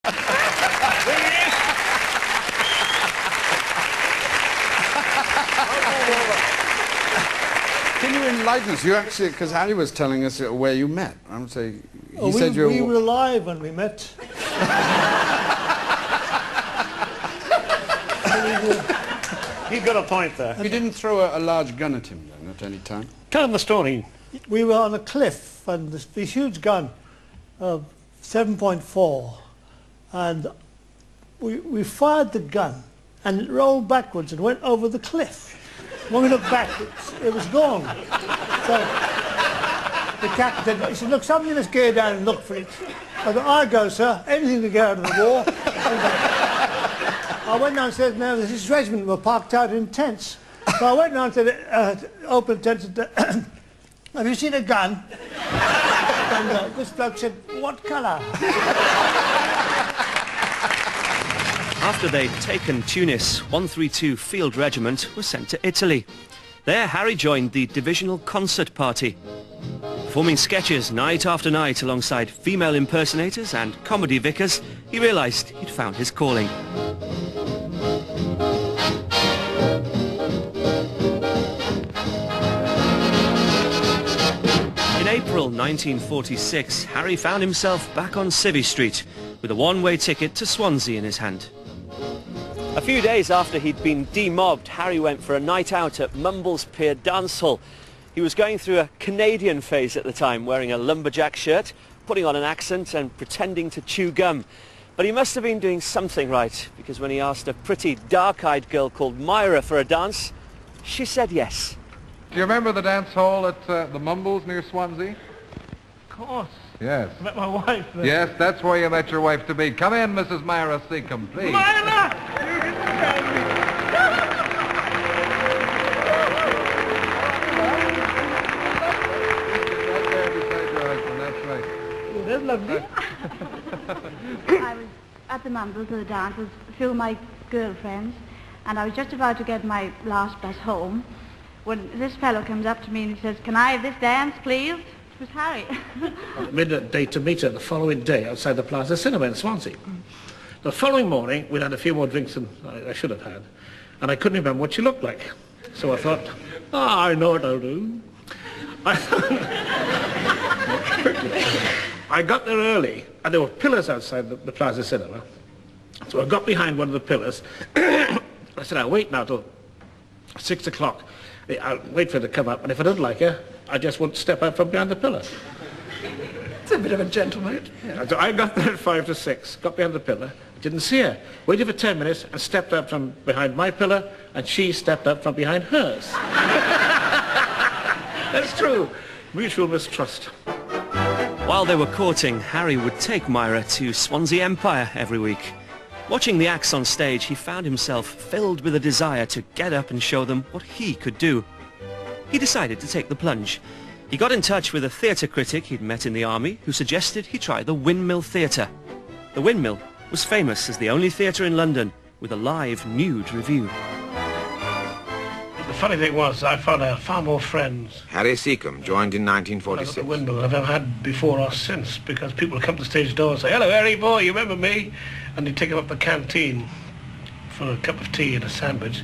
Can you enlighten us? You actually, because Harry was telling us where you met. I'm saying he said we were alive when we met. He got a point there. You didn't throw a large gun at him then, at any time? Tell him the story. We were on a cliff, and this huge gun of 7.4, and we fired the gun, and it rolled backwards and went over the cliff. When we looked back, it was gone. So the captain said, he said, look, somebody must go down and look for it. I thought, I'll go, sir. Anything to get out of the war. I went down and said, no, this regiment were parked out in tents. So I went down to the open tents and said, have you seen a gun? And this bloke said, what colour? After they'd taken Tunis, 132 Field Regiment was sent to Italy. There, Harry joined the divisional concert party. Performing sketches night after night alongside female impersonators and comedy vicars, he realised he'd found his calling. In April 1946, Harry found himself back on Civvy Street with a one-way ticket to Swansea in his hand. A few days after he'd been demobbed, Harry went for a night out at Mumbles Pier Dance Hall. He was going through a Canadian phase at the time, wearing a lumberjack shirt, putting on an accent and pretending to chew gum. But he must have been doing something right, because when he asked a pretty dark-eyed girl called Myra for a dance, she said yes. Do you remember the dance hall at the Mumbles near Swansea? Of course. Yes. I met my wife there. Yes, that's where you met your wife to be. Come in, Mrs. Myra Secombe, please. Myra! That's lovely. I was at the Mumbles at the dance with a few of my girlfriends, and I was just about to get my last bus home when this fellow comes up to me and he says, "Can I have this dance, please?" It was Harry. I made a date to meet her the following day outside the Plaza Cinema in Swansea. The following morning, we'd had a few more drinks than I should have had, and I couldn't remember what she looked like. So I thought, I know what I'll do. I got there early, and there were pillars outside the Plaza Cinema. So I got behind one of the pillars. I said, I'll wait now till 6 o'clock. I'll wait for her to come up, and if I don't like her, I just won't step out from behind the pillar. It's a bit of a gentleman. Yeah, so I got there at 5 to 6, got behind the pillar, didn't see her. Waited for 10 minutes and stepped up from behind my pillar, and she stepped up from behind hers. That's true. Mutual mistrust. While they were courting, Harry would take Myra to Swansea Empire every week. Watching the acts on stage, he found himself filled with a desire to get up and show them what he could do. He decided to take the plunge. He got in touch with a theatre critic he'd met in the army who suggested he try the Windmill Theatre. The Windmill was famous as the only theatre in London with a live nude review. The funny thing was, I found out far more friends Harry Secombe joined in at 1946. the Windmill than I've ever had before or since, because people would come to the stage door and say, "Hello, Harry boy, you remember me?" And they'd take him up the canteen for a cup of tea and a sandwich.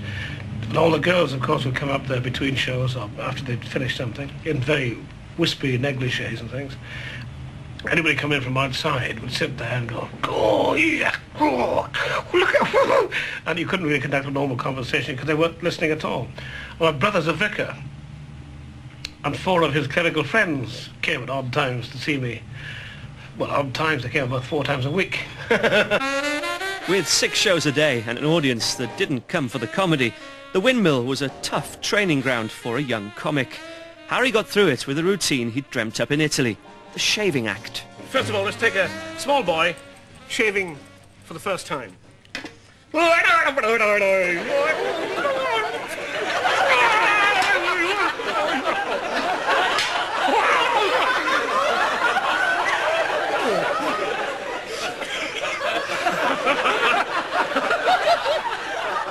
And all the girls, of course, would come up there between shows or after they'd finished something, in very wispy negligees and things. Anybody come in from outside would sit there and go, "Oh, yeah, oh, look at," and you couldn't really conduct a normal conversation because they weren't listening at all. My brother's a vicar, and 4 of his clerical friends came at odd times to see me. Well, odd times, they came about 4 times a week. With 6 shows a day and an audience that didn't come for the comedy, the Windmill was a tough training ground for a young comic. Harry got through it with a routine he'd dreamt up in Italy, the shaving act. First of all, let's take a small boy shaving for the first time.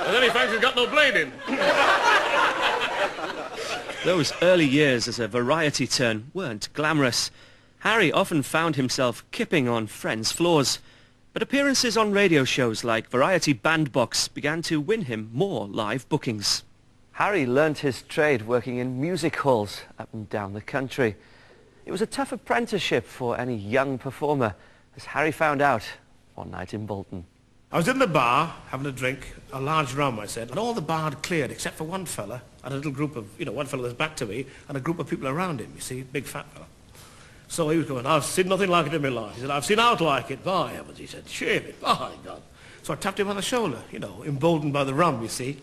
And then he finds he's got no blade in. Those early years as a variety turn weren't glamorous. Harry often found himself kipping on friends' floors. But appearances on radio shows like Variety Bandbox began to win him more live bookings. Harry learnt his trade working in music halls up and down the country. It was a tough apprenticeship for any young performer, as Harry found out one night in Bolton. I was in the bar having a drink, a large rum, I said, and all the bar had cleared except for one fella and a little group of, one fella that's back to me and a group of people around him, you see, big fat fella. So he was going, I've seen nothing like it in my life. He said, I've seen out like it, by heavens. He said, shave it, by God. So I tapped him on the shoulder, emboldened by the rum, you see.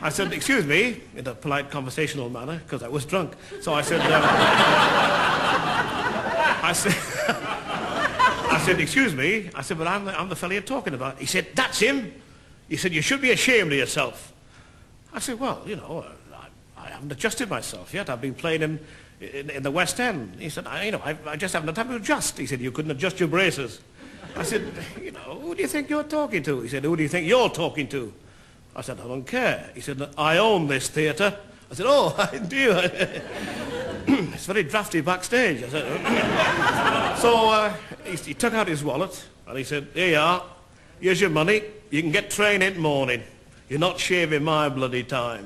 I said, excuse me, in a polite conversational manner, because I was drunk. So I said, I said, excuse me. I said, but I'm the fella you're talking about. He said, that's him. He said, you should be ashamed of yourself. I said, well, I haven't adjusted myself yet. I've been playing in the West End. He said, I just haven't had time to adjust. He said, you couldn't adjust your braces. I said, who do you think you're talking to? He said, who do you think you're talking to? I said, I don't care. He said, I own this theatre. I said, oh, do you? It's very drafty backstage. I said, so he took out his wallet and he said, here you are. Here's your money. You can get train in morning. You're not shaving my bloody time.